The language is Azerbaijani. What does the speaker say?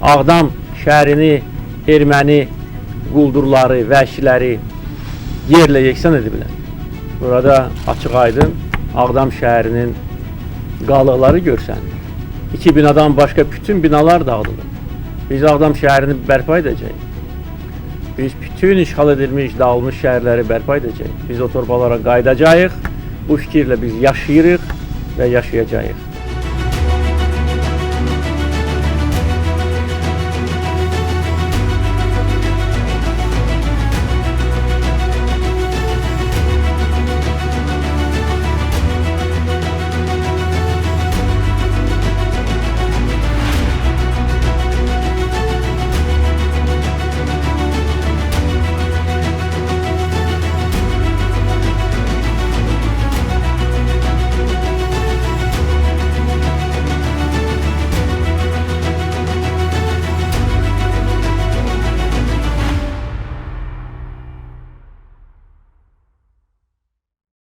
Ağdam şəhərini erməni quldurları, vəhşiləri yerlə yeksan ediblər. Burada açıq aydın Ağdam şəhərinin qalıqları görsənir. 2 binadan başqa bütün binalar dağıdılır. Biz Ağdam şəhərini bərpa edəcəyik. Biz bütün işğal edilmiş, dağılmış şəhərləri bərpa edəcəyik. Biz o torbalara qayıdacağıq. Bu fikirlə biz yaşayırıq və yaşayacağıq.